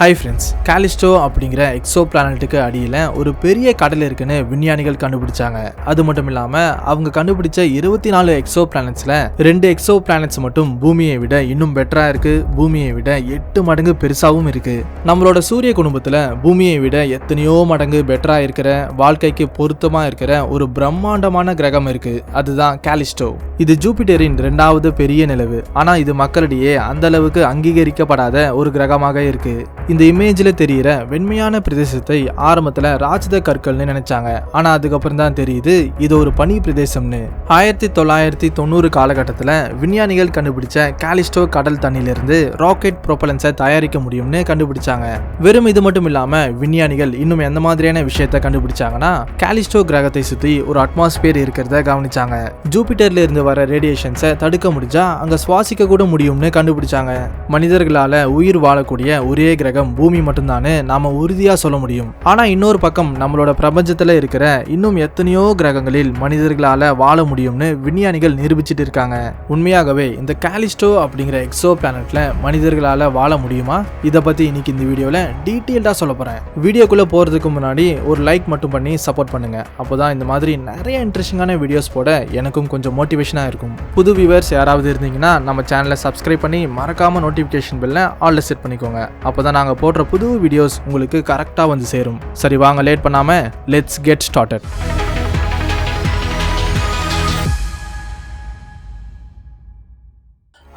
Hi friends, Callisto அப்படிங்கிற Exo பிளானட்டுக்கு அடியில் ஒரு பெரிய கடல் இருக்குன்னு விஞ்ஞானிகள் கண்டுபிடிச்சாங்க. அது மட்டும் இல்லாமல் அவங்க கண்டுபிடிச்ச 24 எக்ஸோ பிளானட்ஸில் 2 எக்ஸோ பிளானட்ஸ் மட்டும் பூமியை விட இன்னும் பெட்டராக இருக்கு. பூமியை விட 8 மடங்கு பெருசாகவும் இருக்கு. நம்மளோட சூரிய குடும்பத்தில் பூமியை விட எத்தனையோ மடங்கு பெட்டராக இருக்கிற, வாழ்க்கைக்கு பொருத்தமாக இருக்கிற ஒரு பிரம்மாண்டமான கிரகம் இருக்கு. அதுதான் காலிஸ்டோ. இது ஜூபிட்டரின் 2வது பெரிய நிலவு. ஆனால் இது மக்களிடையே அந்த அளவுக்கு அங்கீகரிக்கப்படாத ஒரு கிரகமாக இருக்கு. இந்த இமேஜ்ல தெரிகிற வெண்மையான பிரதேசத்தை ஆரம்பத்தில் ராட்சத கற்கள்னு நினைச்சாங்க. ஆனா அதுக்கப்புறம் தான் தெரியுது இது ஒரு பனி பிரதேசம்னு. 1990 காலகட்டத்தில் விஞ்ஞானிகள் கண்டுபிடிச்ச காலிஸ்டோ கடல் தண்ணியிலிருந்து ராக்கெட் ப்ரொபலன்ஸை தயாரிக்க முடியும்னு கண்டுபிடிச்சாங்க. வெறும் இது மட்டும் இல்லாம விஞ்ஞானிகள் இன்னும் எந்த மாதிரியான விஷயத்தை கண்டுபிடிச்சாங்கன்னா, காலிஸ்டோ கிரகத்தை சுத்தி ஒரு அட்மாஸ்பியர் இருக்கிறத கவனிச்சாங்க. ஜூபிட்டர்ல இருந்து வர ரேடியேஷன்ஸை தடுக்க முடிஞ்சா அங்க சுவாசிக்க கூட முடியும்னு கண்டுபிடிச்சாங்க. மனிதர்களால உயிர் வாழக்கூடிய ஒரே கிரகம் பூமி மட்டும்தானே நாம உறுதியா சொல்ல முடியும். ஆனா இன்னொரு பக்கம் நம்மளோட பிரபஞ்சத்துல இருக்கிற இன்னும் எத்தனையோ கிரகங்களில் மனிதர்களால வாழ முடியும்னு விஞ்ஞானிகள் நிரூபிச்சிட்டு இருக்காங்க. உண்மையாகவே இந்த காலிஸ்டோ அப்படிங்கிற எக்ஸோ பிளானட்ல மனிதர்களால வாழ முடியுமா? இதை பத்தி இன்னைக்கு இந்த வீடியோல டீட்டெயில்டா சொல்ல போறேன். வீடியோக்குள்ள போறதுக்கு முன்னாடி ஒரு லைக் மட்டும் பண்ணி சப்போர்ட் பண்ணுங்க. அப்போதான் இந்த மாதிரி நிறைய இன்ட்ரெஸ்டிங்கான வீடியோஸ் போட எனக்கும் கொஞ்சம் மோட்டிவேஷனா இருக்கும். புது வியூவர்ஸ் யாராவது இருந்தீங்கன்னா நம்ம சேனலை சப்ஸ்கிரைப் பண்ணி மறக்காம நோட்டிபிகேஷன் பெல்ல ஆல்ல செட் பண்ணிக்கோங்க. அப்போதான் நாங்க போடுற புது வீடியோஸ் உங்களுக்கு கரெக்டா வந்து சேரும். சரி, வாங்க லேட் பண்ணாம லெட்ஸ் கெட் ஸ்டார்டட்.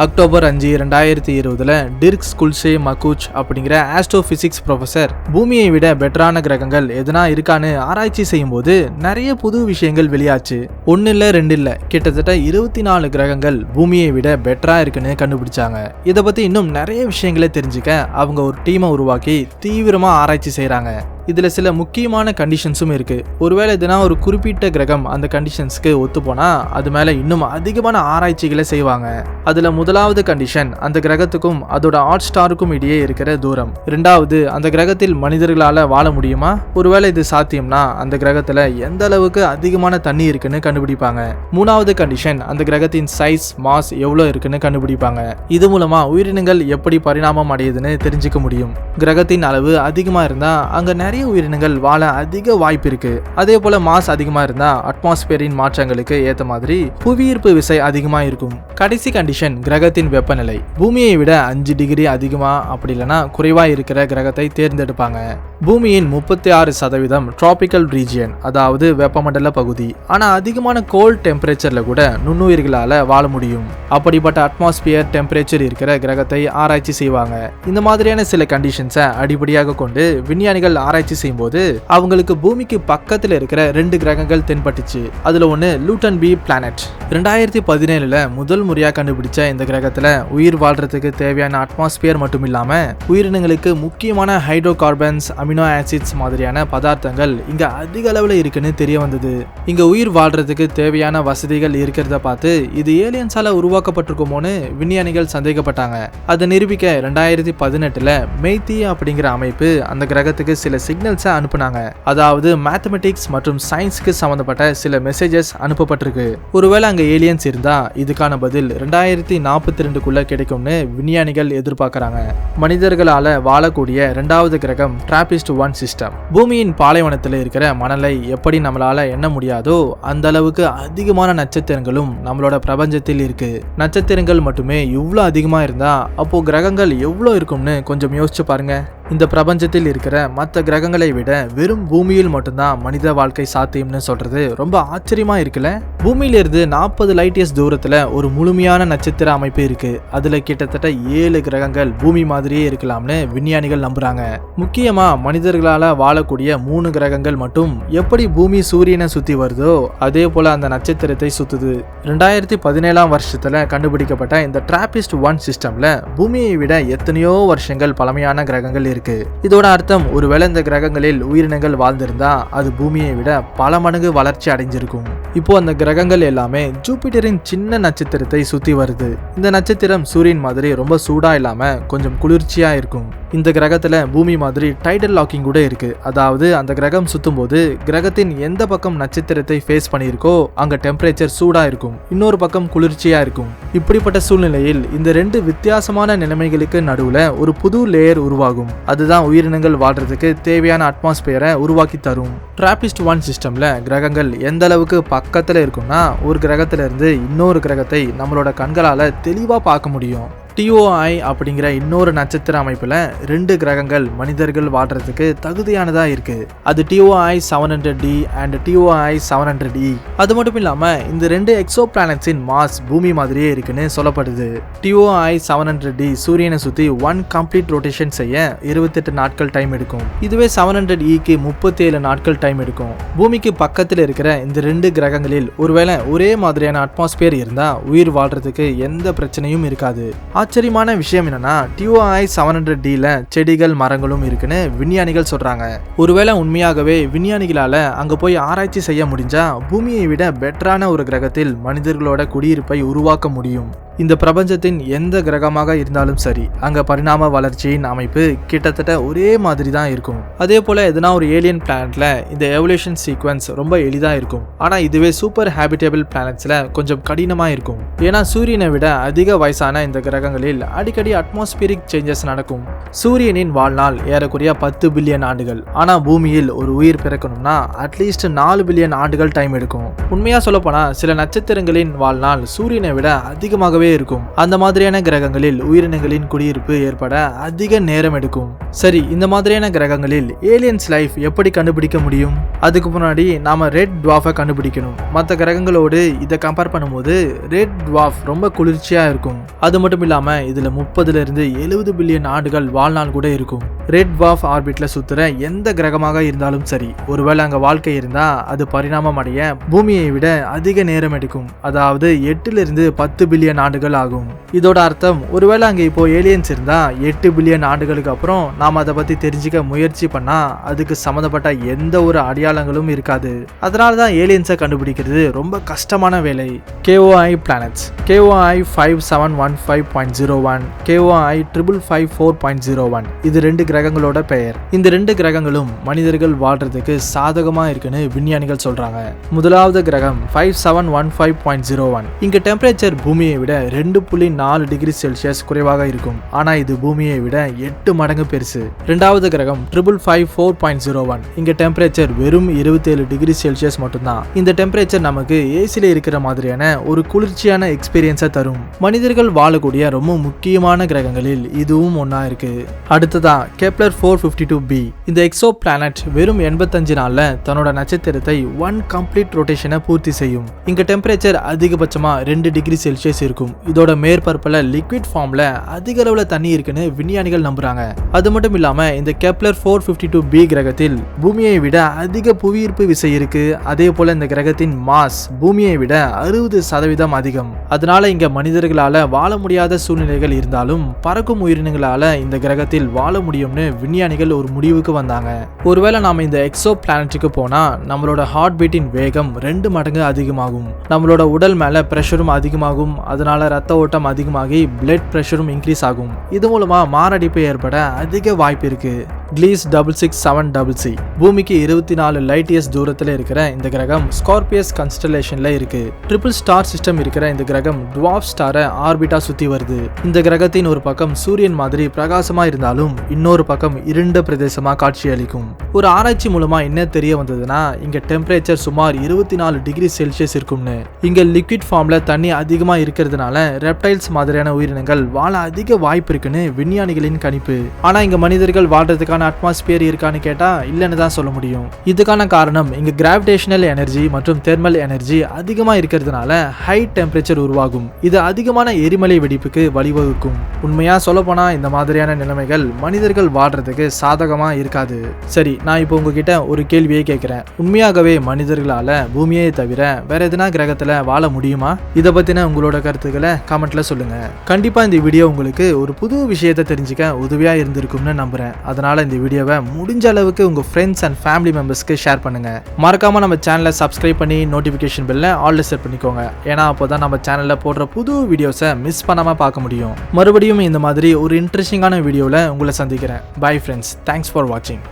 அக்டோபர் 5, 2020 டிர்க் ஸ்குல்ஷே மக்கூச் அப்படிங்கிற ஆஸ்ட்ரோபிசிக்ஸ் ப்ரொஃபசர் பூமியை விட பெட்டரான கிரகங்கள் எதனா இருக்கான்னு ஆராய்ச்சி செய்யும் போது நிறைய புது விஷயங்கள் வெளியாச்சு. 1 இல்ல 2 இல்ல, கிட்டத்தட்ட 24 கிரகங்கள் பூமியை விட பெட்டரா இருக்குன்னு கண்டுபிடிச்சாங்க. இதை பத்தி இன்னும் நிறைய விஷயங்களை தெரிஞ்சுக்க அவங்க ஒரு டீமை உருவாக்கி தீவிரமா ஆராய்ச்சி செய்யறாங்க. இதுல சில முக்கியமான கண்டிஷன்ஸும் இருக்கு. ஒருவேளை எதுனா ஒரு குறிப்பிட்ட கிரகம் அந்த கண்டிஷன்ஸ்க்கு ஒத்து போனா அது மேல இன்னும் அதிகமான ஆராய்ச்சிகளை செய்வாங்க. அதுல முதலாவது கண்டிஷன் அந்த கிரகத்துக்கும் அதோட ஹாட் ஸ்டாருக்கும் இடையே இருக்கிற தூரம். 2வது, அந்த கிரகத்தில் மனிதர்களால வாழ முடியுமா? ஒருவேளை இது சாத்தியம்னா அந்த கிரகத்துல எந்த அளவுக்கு அதிகமான தண்ணி இருக்குன்னு கண்டுபிடிப்பாங்க. 3வது கண்டிஷன் அந்த கிரகத்தின் சைஸ், மாஸ் எவ்வளவு இருக்குன்னு கண்டுபிடிப்பாங்க. இது மூலமா உயிரினங்கள் எப்படி பரிணாமம் அடையுதுன்னு தெரிஞ்சுக்க முடியும். கிரகத்தின் அளவு அதிகமா இருந்தா அங்க நிறைய உயிரினங்கள் வாழ அதிக வாய்ப்பு இருக்கு. அதே போல மாஸ் அதிகமா இருந்தா அட்மாஸ்பியரின் மாற்றங்களுக்கு ஏத்த மாதிரி புவியீர்ப்பு விசை அதிகமா இருக்கும். கடைசி கண்டிஷன் கிரகத்தின் வெப்பநிலை. பூமியை விட 5 டிகிரி அதிகமா அப்படி இல்லைன்னா குறைவா இருக்கிற கிரகத்தை தேர்ந்தெடுப்பாங்க. பூமியின் 36% டிராபிக்கல் ரீஜியன், அதாவது வெப்பமண்டல பகுதி. ஆனா அதிகமான கோல்ட் டெம்பரேச்சர்ல கூட நுண்ணுயிர்களால வாழ முடியும். அப்படிப்பட்ட அட்மாஸ்பியர் டெம்பரேச்சர் இருக்கிற கிரகத்தை ஆராய்ச்சி செய்வாங்க. இந்த மாதிரியான சில கண்டிஷன்ஸை அடிப்படையாக கொண்டு விஞ்ஞானிகள் ஆராய்ச்சி செய்யும் போது அவங்களுக்கு பூமிக்கு பக்கத்துல இருக்கிற 2 கிரகங்கள் தென்பட்டுச்சு. அதுல ஒண்ணு லூட்டன் பி பிளானட். 2017 முதல் முறையா கண்டுபிடிச்ச இந்த கிரகத்துல உயிர் வாழ்றதுக்கு தேவையான அட்மாஸ்பியர் மட்டும் இல்லாம உயிரினங்களுக்கு முக்கியமான ஹைட்ரோ கார்பன்ஸ், அமினோ ஆசிட்ஸ் மாதிரியான பதார்த்தங்கள் இங்க அதிக அளவுல இருக்குன்னு தெரிய வந்தது. இங்க உயிர் வாழ்றதுக்கு தேவையான வசதிகள் இருக்கிறத பார்த்து இது ஏலியன்ஸால உருவாக்கப்பட்டிருக்குமோன்னு விஞ்ஞானிகள் சந்தேகப்பட்டாங்க. அதை நிரூபிக்க 2018 மெய்தி அப்படிங்கிற அமைப்பு அந்த கிரகத்துக்கு சில சிக்னல்ஸை அனுப்புனாங்க. அதாவது மேத்தமெட்டிக்ஸ் மற்றும் சயின்ஸ்க்கு சம்பந்தப்பட்ட சில மெசேஜஸ் அனுப்பப்பட்டிருக்கு. ஒருவேளை அங்க ஏலியன்ஸ் இருந்தா இதுக்கான பதில் 2042க்குள்ள கிடைக்கும்னு விஞ்ஞானிகள் எதிர்பார்க்கறாங்க. மனிதர்களால வாழக்கூடிய 2வது கிரகம் TRAPPIST-1 சிஸ்டம். பூமியின் பாலைவனத்தில் இருக்கிற மணலை எப்படி நம்மளால எண்ண முடியாதோ அந்த அளவுக்கு அதிகமான நட்சத்திரங்களும் நம்மளோட பிரபஞ்சத்தில் இருக்கு. நட்சத்திரங்கள் மட்டுமே இவ்வளவு அதிகமா இருந்தா அப்போ கிரகங்கள் எவ்வளவு இருக்கும்னு கொஞ்சம் யோசிச்சு பாருங்க. இந்த பிரபஞ்சத்தில் இருக்கிற மற்ற கிரகங்களை விட வெறும் பூமியில் மட்டும்தான் மனித வாழ்க்கை சாத்தியம்னு சொல்றது ரொம்ப ஆச்சரியமா இருக்குல்ல. பூமியிலிருந்து 40 லைட் இயர்ஸ் தூரத்துல ஒரு முழுமையான நட்சத்திர அமைப்பு இருக்கு. அதுல கிட்டத்தட்ட 7 கிரகங்கள் பூமி மாதிரியே இருக்கலாம்னு விஞ்ஞானிகள் நம்புறாங்க. முக்கியமா மனிதர்களால வாழக்கூடிய 3 கிரகங்கள் மட்டும் எப்படி பூமி சூரியனை சுத்தி வருதோ அதே போல அந்த நட்சத்திரத்தை சுத்துது. 2017 கண்டுபிடிக்கப்பட்ட இந்த TRAPPIST-1 சிஸ்டம்ல பூமியை விட எத்தனையோ வருஷங்கள் பழமையான கிரகங்கள் இருக்கு. இதோட அர்த்தம் ஒருவேளை இந்த கிரகங்களில் உயிரினங்கள் வாழ்ந்திருந்தா அது பூமியை விட பல மடங்கு வளர்ச்சி அடைஞ்சிருக்கும். இப்போ அந்த கிரகங்கள் எல்லாமே ஜூபிட்டரின் சின்ன நட்சத்திரத்தை சுத்தி வருது. இந்த நட்சத்திரம் சூரியன் மாதிரி ரொம்ப சூடா இல்லாம கொஞ்சம் குளிர்ச்சியா இருக்கும். இந்த கிரகத்துல பூமி மாதிரி டைடல் லாக்கிங் கூட இருக்கு. அதாவது அந்த கிரகம் சுத்தும் போது கிரகத்தின் எந்த பக்கம் நட்சத்திரத்தை ஃபேஸ் பண்ணியிருக்கோ அங்க டெம்பரேச்சர் சூடா இருக்கும், இன்னொரு பக்கம் குளிர்ச்சியா இருக்கும். இப்படிப்பட்ட சூழ்நிலையில் இந்த ரெண்டு வித்தியாசமான நிலைமைகளுக்கு நடுவுல ஒரு புது லேயர் உருவாகும். அதுதான் உயிரினங்கள் வாழ்றதுக்கு தேவையான அட்மாஸ்பியரை உருவாக்கி தரும். டிராபிஸ்ட் 1 சிஸ்டம்ல கிரகங்கள் எந்த அளவுக்கு பக்கத்துல இருக்கும்னா ஒரு கிரகத்துல இருந்து இன்னொரு கிரகத்தை நம்மளோட கண்களால தெளிவா பார்க்க முடியும். TOI அப்படிங்கிற இன்னொரு நட்சத்திர அமைப்புல 2 கிரகங்கள் மனிதர்கள் வாழ்றதுக்கு தகுதியானதா இருக்கு. அது TOI 700d and TOI 700e. அது மட்டும் இல்லாம இந்த 2 எக்ஸோ பிளானட்ஸின் மாஸ் பூமி மாதிரியே இருக்குன்னு சொல்லப்படுது. TOI 700d சூரியனை சுத்தி 1 கம்ப்ளீட் ரொட்டேஷன் செய்ய 28 நாட்கள் டைம் எடுக்கும். இதுவே 700eக்கு 37 நாட்கள் டைம் எடுக்கும். பூமிக்கு பக்கத்துல இருக்கிற இந்த 2 கிரகங்களில் ஒருவேளை ஒரே மாதிரியான அட்மாஸ்பியர் இருந்தா உயிர் வாழ்றதுக்கு எந்த பிரச்சனையும் இருக்காது. ஆச்சரியமான விஷயம் என்னன்னா TOI 700dல செடிகள் மரங்களும் இருக்குன்னு விஞ்ஞானிகள் சொல்றாங்க. ஒருவேளை உண்மையாகவே விஞ்ஞானிகளால அங்க போய் ஆராய்ச்சி செய்ய முடிஞ்சா பூமியை விட பெட்டரான ஒரு கிரகத்தில் மனிதர்களோட குடியிருப்பை உருவாக்க முடியும். இந்த பிரபஞ்சத்தின் எந்த கிரகமாக இருந்தாலும் சரி அங்க பரிணாம வளர்ச்சியின் அமைப்பு கிட்டத்தட்ட ஒரே மாதிரி தான் இருக்கும். அதே போல எதனா ஒரு ஏலியன் பிளானட்ல இந்த எவல்யூஷன் சீக்வன்ஸ் ரொம்ப எளிதா இருக்கும். ஆனா இதுவே சூப்பர் ஹேபிட்டபிள் பிளானட்ஸ்ல கொஞ்சம் கடினமா இருக்கும். ஏன்னா சூரியனை விட அதிக வயசான இந்த கிரகங்களில் அடிக்கடி அட்மாஸ்பியரிக் சேஞ்சஸ் நடக்கும். சூரியனின் வாழ்நாள் ஏறக்குறைய 10 பில்லியன் ஆண்டுகள். ஆனா பூமியில் ஒரு உயிர் பிறக்கணும்னா அட்லீஸ்ட் 4 பில்லியன் ஆண்டுகள் டைம் எடுக்கும். உண்மையா சொல்லப்போனா சில நட்சத்திரங்களின் வாழ்நாள் சூரியனை விட அதிகமாக இருக்கும். அந்த மாதிரியான கிரகங்களில் உயிரினங்களின் குடியிருப்பு ஏற்பட அதிக நேரம் எடுக்கும். சரி, இந்த மாதிரியான கிரகங்களில் ஏலியன்ஸ் லைஃப் எப்படி கண்டுபிடிக்க முடியும்? அதுக்கு முன்னாடி நாம ரெட் டுவார்ஃபை கண்டுபிடிக்கணும். மற்ற கிரகங்களோடு இதை கம்பேர் பண்ணும்போது ரெட் டுவார்ஃப் ரொம்ப குளிர்ச்சியா இருக்கும். அது மட்டும் இல்லாம இதுல 30 இருந்து 70 பில்லியன் ஆண்டுகள் வாழ்நாள் கூட இருக்கும். ரெட் டுவார்ஃப் ஆர்பிட்ல சுத்துற எந்த கிரகமாக இருந்தாலும் சரி, ஒருவேளை அங்க வாழ்க்கை இருந்தா அது பரிணாமம் அடைய பூமியை விட அதிக நேரம் எடுக்கும். அதாவது 8 இருந்து 10 பில்லியன் ஆண்டுகள் ஆகும். இதோட அர்த்தம் ஒருவேளை அங்க இப்போ ஏலியன்ஸ் இருந்தா 8 பில்லியன் ஆண்டுகளுக்கு அப்புறம் நாம அதை பத்தி தெரிஞ்சுக்க முயற்சி பண்ணா அதுக்கு சம்மந்தப்பட்ட எந்த ஒரு அடையாளங்களும் இருக்காது. அதனாலதான் ஏலியன்ஸை கண்டுபிடிக்கிறது ரொம்ப கஷ்டமான வேலை. KOI பிளானட்ஸ் KOI 5715.01 KOI 5554.01 இது 2 கிரகங்களோட பெயர். இந்த 2 கிரகங்களும் மனிதர்கள் வாழ்றதுக்கு சாதகமா இருக்குன்னு விஞ்ஞானிகள் சொல்றாங்க. முதலாவது கிரகம் 5715.01. இங்க டெம்பரேச்சர் பூமியை விட 2.4 டிகிரி செல்சியஸ் குறைவாக இருக்கும். ஆனா இது பூமியை விட 8 மடங்கு பெருசு. இரண்டாவது கிரகம் 5554.01. இங்க டெம்பரேச்சர் வெறும் 27 டிகிரி செல்சியஸ் மட்டும்தான். இந்த டெம்பரேச்சர் நமக்கு ஏசில இருக்கிற மாதிரியான ஒரு குளிர்ச்சியான எக்ஸ்பீரியன்ஸை தரும். மனிதர்கள் வாழக்கூடிய ரொம்ப முக்கியமான கிரகங்களில் இதுவும் ஒன்னா இருக்கு. அடுத்ததா கெப்லர் 452b. இந்த எக்ஸோ பிளானட் வெறும் 85 நாள்ல தன்னோட நட்சத்திரத்தை 1 கம்ப்ளீட் ரொட்டேஷனை பூர்த்தி செய்யும். இங்க டெம்பரேச்சர் அதிகபட்சமா 2 டிகிரி செல்சியஸ் இருக்கும். இதோட மேற்பரப்புல லிக்விட் ஃபார்ம்ல அதிக அளவுல தண்ணி இருக்குன்னு விஞ்ஞானிகள் நம்புறாங்க. அது மட்டும் இல்லாம இந்த கெப்லர் 452b கிரகத்தில் பூமியை விட அதிக புவியீர்ப்பு விசை இருக்கு. அதே போல இந்த கிரகத்தின் மாஸ் பூமியை விட 60% அதிகம். அதனால இங்க மனிதர்களால வாழ முடியாத சூழ்நிலைகள் இருந்தாலும் பறக்கும் உயிரினங்களால இந்த கிரகத்தில் வாழ முடியும்னு விஞ்ஞானிகள் ஒரு முடிவுக்கு வந்தாங்க. ஒருவேளை நாம இந்த எக்ஸோ பிளானட்டுக்கு போனா நம்மளோட ஹார்ட் பீட்டின் வேகம் 2 மடங்கு அதிகமாகும். நம்மளோட உடல் மேல பிரஷரும் அதிகமாகும். அதனால ரத்த ஓட்டம் அதிகமாகி பிளட் பிரஷரும் இன்க்ரீஸ் ஆகும். இது மூலமா மாரடைப்பு ஏற்பட அதிக வாய்ப்பு இருக்கு. கிளீஸ் 667cc பூமிக்கு 24 லைட் இயர்ஸ் தூரத்துல இருக்கிற இந்த கிரகம் ஸ்கார்பியஸ் கன்ஸ்டலேஷன்ல இருக்கு. ட்ரிபிள் ஸ்டார் சிஸ்டம் இருக்கிற இந்த கிரகம் டுவார்ஃப் ஸ்டாரை ஆர்பிட்டா சுத்தி வருது. இந்த கிரகத்தின் ஒரு பக்கம் சூரியன் மாதிரி பிரகாசமா இருந்தாலும் இன்னொரு பக்கம் இருண்ட பிரதேசமா காட்சியளிக்கும். ஒரு ஆராய்ச்சி மூலமா என்ன தெரிய வந்ததுன்னா இங்க டெம்பரேச்சர் சுமார் 24 டிகிரி செல்சியஸ் இருக்கும்னு. இங்க லிக்விட் ஃபார்ம்ல தண்ணி அதிகமா இருக்கிறதுனால ரெப்டைல்ஸ் மாதிரியான உயிரினங்கள் வாழ அதிக வாய்ப்பு இருக்குன்னு விஞ்ஞானிகளின் கணிப்பு. ஆனா இங்க மனிதர்கள் வாழ்றதுக்கான அட்மாஸ்பியர் இருக்கான்னு கேட்டா இல்லன்னு தான் சொல்ல முடியும். இதுக்கான காரணம் இங்க கிராவிடேஷனல் எனர்ஜி மற்றும் தெர்மல் எனர்ஜி அதிகமா இருக்கிறதுனால ஹை டெம்பரேச்சர் உருவாகும். இது அதிகமான எரிமலை வெடிப்புக்கு வழிவகுக்கும். உண்மையா சொல்ல போனா இந்த மாதிரியான நிலைமைகள் மனிதர்கள் வாழ்றதுக்கு சாதகமா இருக்காது. சரி, நான் இப்போ உங்ககிட்ட ஒரு கேள்வியை கேட்கிறேன். உண்மையாகவே மனிதர்களால பூமியை தவிர வேற எதனா கிரகத்துல வாழ முடியுமா? இதை பத்தின உங்களோட கருத்துக்களை கமெண்ட்ல சொல்லுங்க. கண்டிப்பா இந்த வீடியோ உங்களுக்கு ஒரு புது விஷயத்தை தெரிஞ்சுக்க உதவியா இருந்திருக்கும்னு நம்புறேன். அதனால இந்த வீடியோவை முடிஞ்ச அளவுக்கு உங்க ஃப்ரெண்ட்ஸ் அண்ட் ஃபேமிலி மெம்பர்ஸ்க்கு ஷேர் பண்ணுங்க. மறக்காம நம்ம சேனலை சப்ஸ்கிரைப் பண்ணி நோட்டிபிகேஷன் பெல்ல ஆல்ல செட் பண்ணிக்கோங்க. ஏன்னா அப்போதான் நம்ம சேனல்ல போடுற புது வீடியோஸை மிஸ் பண்ணாம பார்க்க முடியும். மறுபடியும் இந்த மாதிரி ஒரு இன்ட்ரெஸ்டிங்கான வீடியோல உங்களை சந்திக்கிறேன். பை ஃப்ரெண்ட்ஸ், தேங்க்ஸ் ஃபார் வாட்சிங்.